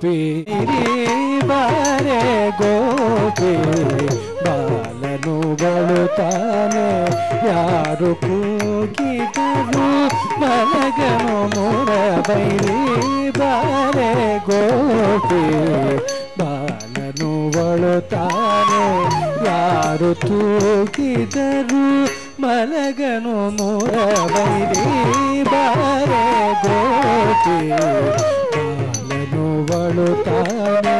ಗೋಪಿ ಬಾರೆ ಗೋಪಿ ಬಾಲನು ಬಳುತ್ತಾನೆ ಯಾರು ಕೂಗಿದರು ಮಲಗನು ಮುರಬೈರಿ ಬಾರೆ ಗೋಪಿ ಬಾಲನು ಬಳುತ್ತಾನೆ ಯಾರು ತೂಗಿದರು ಮಲಗನು ಮುರಬೈರಿ ಬಾರೆ ಗೋಪಿ ಬಾಲನು ಬಳುತ್ತಾನೆ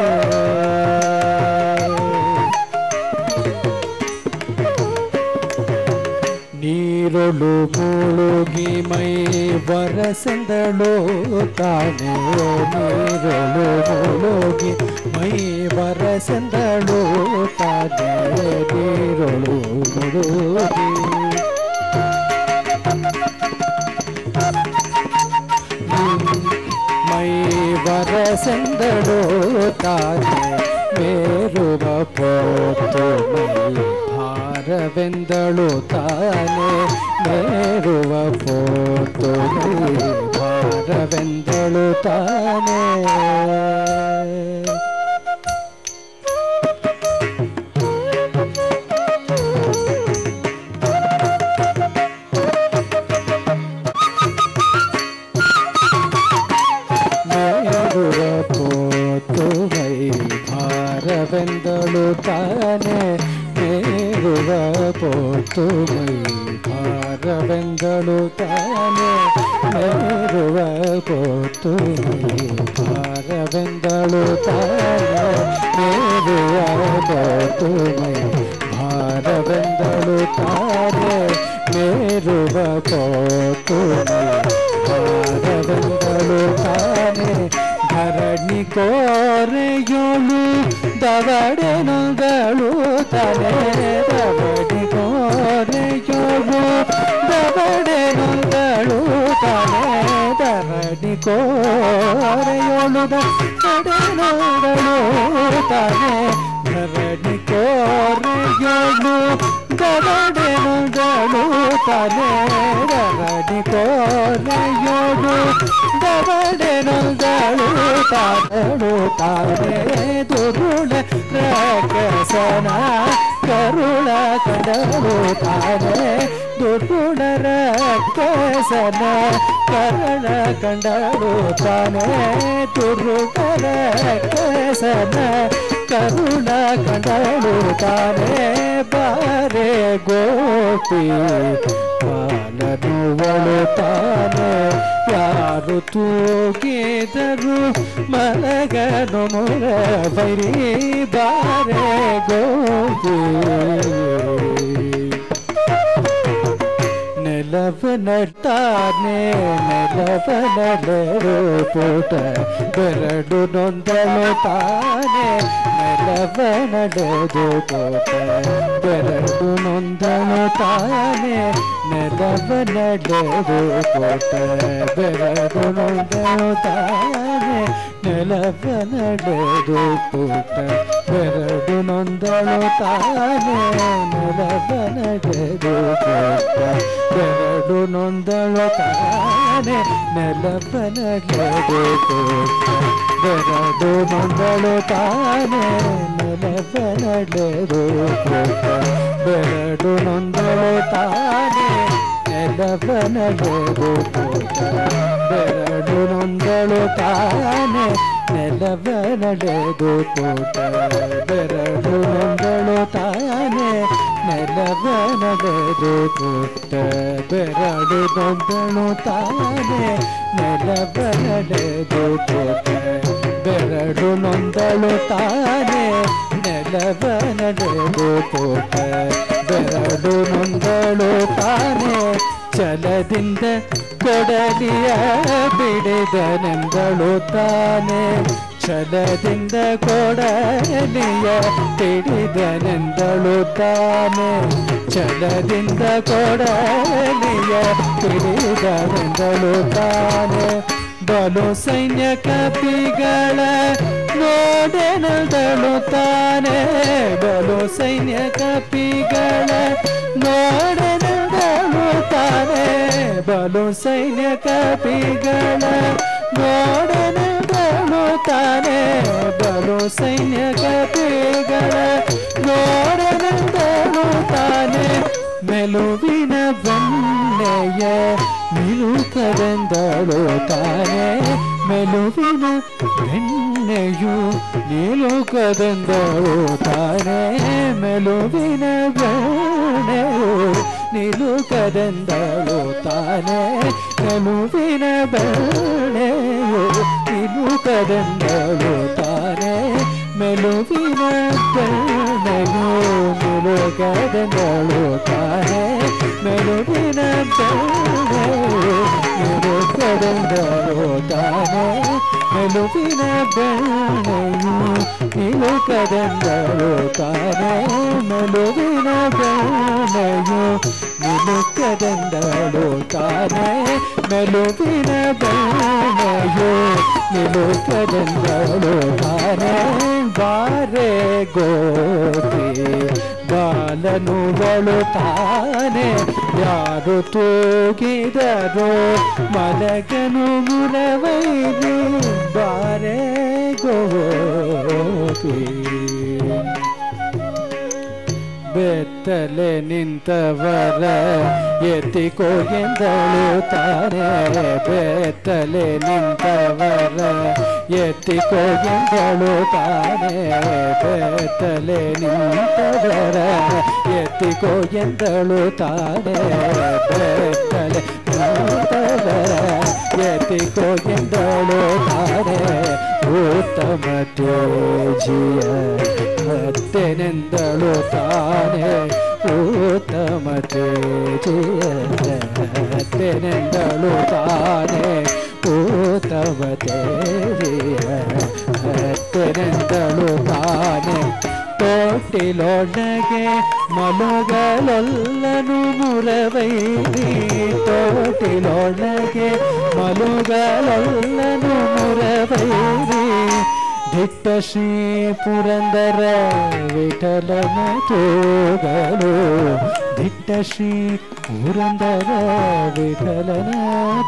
ನೀರೊಳು ಮುಳುಗಿ ಮೈ ಬರಸೆಂದಳು ತಾನೆ ನೀರೊಳು ಮುಳುಗಿ ಮೈ ಬರಸೆಂದಳು ತಾನೆ ನೀರೊಳು ಮುಳುಗಿ ಮೈ ಬರಸೆಂದಳು ತಾನೆ ಮೇರುವ ಪೋತು ಮೈ ಭಾರವೆಂದಳು ತಾನೆ ಮೇರುವ ಪೋತು ಮೈ ಭಾರವೆಂದಳು ತಾನೆ ಭಾರವೆಂದಳು ತಾನೆ ಮೇರುವ ಪೋತು ಮೈ ಭಾರವೆಂದಳು ತಾನೆ ಮೇರುವ ಪೋತು ಮೈ ಭಾರವೆಂದಳು ತಾನೆ ಮೇರುವ ಪೋತು ಮೈ ಭಾರವೆಂದಳು ತಾನೆ ಮೇರುವ ಪೋತು ಮೈ ಭಾರವೆಂದಳು ತಾನೆ ಧರಣಿ ಕೋರೆಯೋಳು ದವಡೆ ನೊಂದಳು ತಾನೆ ದವಡಿ ಕೋರೆಯೋಳು ದವಡೆ ನೊಂದಳು ತಾನೆ ಧರಣಿ ಕೋರೆಯೋಳು ದವಡೆ ನೊಂದಳು ತಾನೆ ಧರಣಿ ಕೋರೆಯೋಳು ದವಡೆ ನೊಂದಳು ತಾನೆ ಧರಣಿ ಕೋರೆಯೋಳು ದವಡೆ ನೊಂದಳು ತಾನು ತಾನೇ ದುರುಳ ರಕಸನ ಕರುಳ ಕಂಡಳು ತಾನೇ ದುರುಳ ರಕಸನ ಕರುಳ ಕಂಡಳು ತಾನೇ ದುರುಳ ರಕಸನ ಕರುಳ ಕಂಡಳು ತಾನೇ ಬಾರೆ ಗೋಪಿ ಬಾಲನು ಬಳುತ್ತಾನೆ ಯಾರು ತೂಗಿದರು ಮಲಗನು ಮುರಬೈರಿ ಬಾರೆ ಗೋಪಿ ನೆಲವ ನಡ್ತಾನೆ ನೆಲವ ನಡೆದು ಪುಟ ಬೆರಡು ನೊಂದಳು ತಾನೆ ನೆಲವ ನಡೆದು ಪುಟ ಬೆರಡು ನೊಂದಳು ತಾನೆ ನೆಲವ ನಡೆದು ಪುಟ ಬೆರಡು ನೊಂದಳು ತಾನೆ ನೆಲವ ನಡೆದು ಪುಟ ಬೆರಡು ನೊಂದಳು ತಾನೆ ನೆಲವ ನಡೆದು ಪುಟ ಬೆರಡು ನೊಂದಳು ತಾನೆ ನೆಲವ ನಡೆದು ಪುಟ ಬೆರಡು ನೊಂದಳು ತಾನೆ ನೆಲವ ನಡೆದು ಪುಟ ಬೆರಡು ನೊಂದಳು ತಾನೆ ನೆಲವ ನಡೆದು ಪುಟ ಬೆರಡು ನೊಂದಳು ತಾನೆ ನೆಲವ ನಡೆದು ಪುಟ ಬೆರಡು ನೊಂದಳು ತಾನೆ ನೆಲವ ನಡೆದು ಪುಟ್ಟ ಬೆರಡು ನೊಂದಳು ತಾನೆ ನೆಲವ ನಡೆದು ಪುಟ್ಟ ಬೆರಡು ನೊಂದಳು ತಾನೆ ನೆಲವ ನಡೆದು ಪುಟ್ಟ ಬೆರಡು ನೊಂದಳು ತಾನೆ ಛಲದಿಂದ ಕೊಡಲಿಯ ಬಿಡಿದನೆಂದಳು ತಾನೆ ಛಲದಿಂದ ಕೊಡಲಿಯ ಹಿಡಿದನೆಂದಳು ತಾನೆ ಛಲದಿಂದ ಕೊಡಲಿಯ ಹಿಡಿದನೆಂದಳು ತಾನೆ ಬಲು ಸೈನ್ಯ ಕಪಿಗಳ ನೋಡೆನೆಂದಳು ತಾನೆ ಬಲು ಸೈನ್ಯ ಕಪಿಗಳ ನೋಡೆನೆಂದಳು ತಾನೆ ಬಲು ಸೈನ್ಯ ಕಪಿಗಳ ನೋಡೆನೆಂದಳು ನೋಡನೆಂದಳುತ್ತಾನೆ ಬಲು ಸೈನ್ಯ ಕಪಿಗಳ ನೋಡನೆಂದಳುತ್ತಾನೆ ಮೆಲುವಿನ ಬೆಣ್ಣೆಯ ನಿಲುಕದೆಂದಳುತ್ತಾನೆ ಮೆಲುವಿನ ಬೆಣ್ಣೆಯು ನಿಲುಕದೆಂದಳುತ್ತಾನೆ ಮೆಲುವಿನ ಬೆಣ್ಣೆಯು ನಿಲುಕದೆಂದಳುತ್ತಾನೆ ಮೆಲುವಿನ ಬೆಣ್ಣೆಯು ನಿಲುಕದೆಂದಳುತ್ತಾನೆ ಮೆಲುವಿನ ಬೆಣ್ಣೆಯು ನಿಲುಕದೆಂದಳುತ್ತಾನೆ ಮೆಲುವಿನ ಬೆಣ್ಣೆಯು ನಿಲುಕದೆಂದಳುತ್ತಾನೆ ಮೆಲುವಿನ ಬೆಣ್ಣೆಯು ನಿಲುಕದೆಂದಳುತ್ತಾನೆ ಮೆಲುವಿನ ಬೆಣ್ಣೆಯು ನಿಲುಕದೆಂದಳುತ್ತಾನೆ ಮೆಲುವಿನ ಬೆಣ್ಣೆಯು ನಿಲುಕದೆಂದಳುತ್ತಾನೆ ಬಾರೆ ಗೋಪಿ ಬಾಲನು ಬಳುತ್ತಾನೆ ಯಾರು ತೂಗಿದರೋ ಮಲಗನು ಮುರವೈರಿ ಬಾರೆ ಗೋಪಿ ಬೆತ್ತಲೆ ನಿಂತವರ ಎತ್ತಿಕೋ ಎಂದಳುತ್ತಾನೆ ಬೆತ್ತಲೆ ನಿಂತವರ ಎತ್ತಿಕೋ ಎಂದಳುತ್ತಾನೆ ಬೆತ್ತಲೆ ನಿಂತವರ ಎತ್ತಿಕೋ ಎಂದಳುತ್ತಾನೆ ಬೆತ್ತಲೆ ನಿಂತವರ ಎತ್ತಿಕೋ ಎಂದಳುತ್ತಾನೆ ಉತ್ತಮ ತೇಜಿಯ ಹತ್ತೆನೆಂದಳುತ್ತಾನೆ ಉತ್ತಮ ತೇಜಿಯ ಹತ್ತೆನೆಂದಳುತ್ತಾನೆ ಉತ್ತಮ ತೇಜಿಯ ಹತ್ತೆನೆಂದಳುತ್ತಾನೆ ತೋಟಿಲೊಳಗೆ ಮಲಗಲೊಲ್ಲನು ಮುರವೈರಿ ತೋಟಿಲೊಳಗೆ ಮಲಗಲೊಲ್ಲನು ಮುರವೈರಿ ದಿಟ್ಟ ಶ್ರೀ ಪುರಂದರ ವಿಠಲನ ತೋಗಲು ದಿಟ್ಟ ಶ್ರೀ ಪುರಂದರ ವಿಠಲನ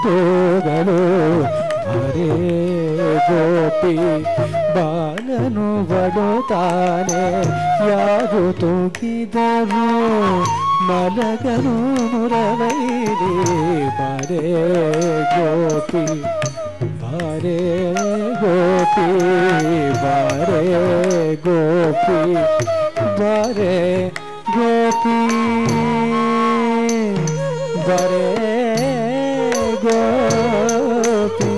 ತೋಗಲು ಹರೇ ಗೋಪಿ ಬಾಲನು ಬಡುತ್ತಾನೆ ಯಾರು ತೂಗಿದರು ಮಲಗನು ಮುರವೈರಿ ಬಾರೆ ಗೋಪಿ ಬಾರೆ ಗೋಪಿ ಬಾರೆ ಗೋಪಿ ಬಾರೆ ಗೋಪಿ ಬಾರೆ ಗೋಪಿ